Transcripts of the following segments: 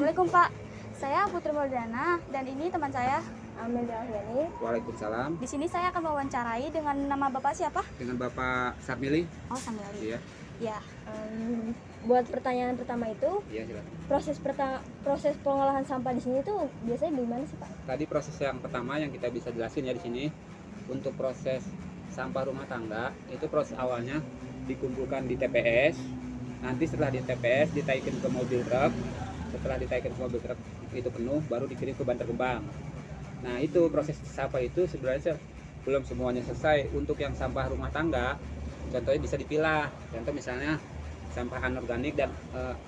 Assalamualaikum Pak, saya Putri Maulana dan ini teman saya Amelia Alfiani. Waalaikumsalam. Di sini saya akan mewawancarai dengan nama Bapak siapa? Dengan Bapak Sarmili. Oh, Samili. Iya. Ya. Buat pertanyaan pertama itu, Iya, silakan. proses pengolahan sampah di sini tuh biasanya gimana sih Pak? Tadi proses yang pertama yang kita bisa jelasin ya di sini, untuk proses sampah rumah tangga itu proses awalnya dikumpulkan di TPS. Nanti setelah di TPS ditaikin ke mobil truk. Setelah ditaikin ke mobil truk itu penuh, baru dikirim ke Bantar Gebang. Nah, itu proses sampah itu sebenarnya belum semuanya selesai. Untuk yang sampah rumah tangga, contohnya bisa dipilah. Contoh misalnya sampah anorganik dan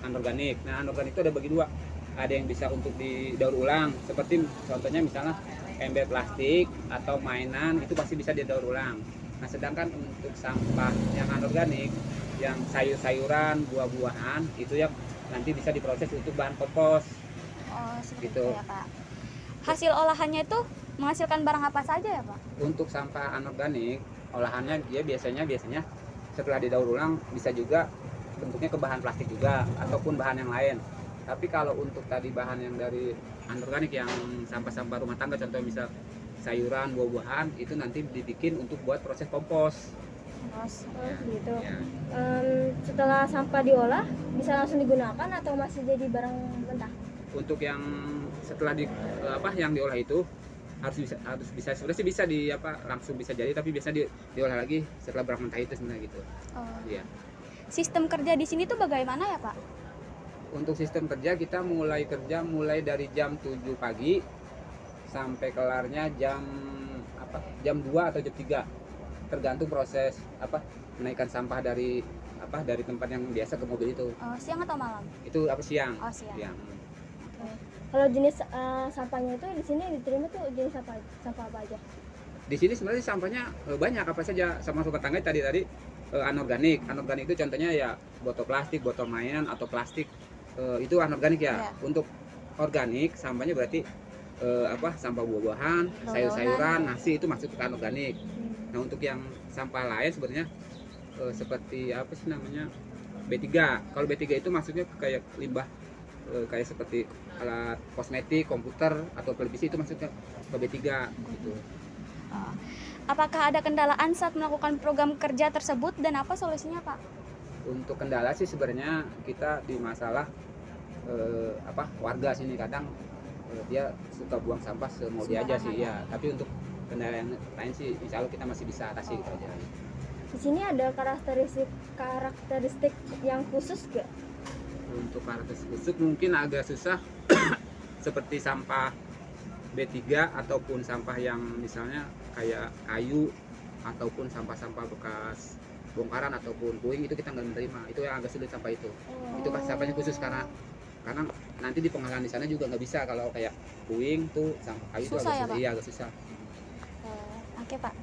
anorganik. Nah, anorganik itu ada bagi dua. Ada yang bisa untuk didaur ulang, seperti contohnya misalnya ember plastik atau mainan, itu pasti bisa didaur ulang. Nah, sedangkan untuk sampah yang anorganik, yang sayur-sayuran, buah-buahan, itu yang nanti bisa diproses untuk bahan kompos. Oh, seperti Gitu. itu ya Pak. Hasil olahannya itu menghasilkan barang apa saja ya Pak? Untuk sampah anorganik, olahannya dia biasanya setelah didaur ulang bisa juga bentuknya ke bahan plastik juga ataupun bahan yang lain. Tapi kalau untuk tadi bahan yang dari anorganik yang sampah-sampah rumah tangga, contoh misal sayuran, buah-buahan, itu nanti dibikin untuk buat proses kompos. Terus, Gitu. Ya. Setelah sampah diolah, bisa langsung digunakan atau masih jadi barang mentah? Untuk yang setelah yang diolah itu harus bisa sebenarnya sih bisa langsung bisa jadi, tapi biasa diolah lagi setelah barang mentah itu sebenarnya gitu. oh. Iya. Sistem kerja di sini tuh bagaimana ya Pak? Untuk sistem kerja kita mulai dari jam 7 pagi sampai kelarnya jam 2 atau jam 3. Tergantung proses menaikkan sampah dari tempat yang biasa ke mobil itu. Siang atau malam? Itu siang. Oh, siang. Siang. Kalau jenis sampahnya itu di sini diterima tuh jenis sampah apa aja? Di sini sebenarnya sampahnya banyak apa saja. Sama rumah tangga tadi anorganik. Anorganik itu contohnya ya botol plastik, botol mainan atau plastik. Itu anorganik ya. Ya. Untuk organik sampahnya berarti sampah buah-buahan, Daur-dauran. sayur-sayuran, nasi itu masuk ke anorganik. Nah, untuk yang sampah lain sebenarnya seperti B3. Kalau B3 itu maksudnya kayak limbah kayak seperti alat kosmetik, komputer atau televisi, itu maksudnya ke B3 gitu. Apakah ada kendalaan saat melakukan program kerja tersebut dan apa solusinya Pak? Untuk kendala sih sebenarnya kita di masalah warga sini kadang dia suka buang sampah semau dia aja sih ya. Tapi untuk kendala yang lain sih insya Allah kita masih bisa atasi gitu aja. Di sini ada karakteristik yang khusus gak? Untuk karakteristik khusus mungkin agak susah seperti sampah B3 ataupun sampah yang misalnya kayak kayu ataupun sampah-sampah bekas bongkaran ataupun puing, itu kita nggak menerima. Itu yang agak sulit sampah itu. Itu kan sampahnya khusus karena nanti di pengolahan di sana juga nggak bisa. Kalau kayak puing tuh sampah kayu itu Susah agak ya, Pak? Iya, agak susah. Oke Pak.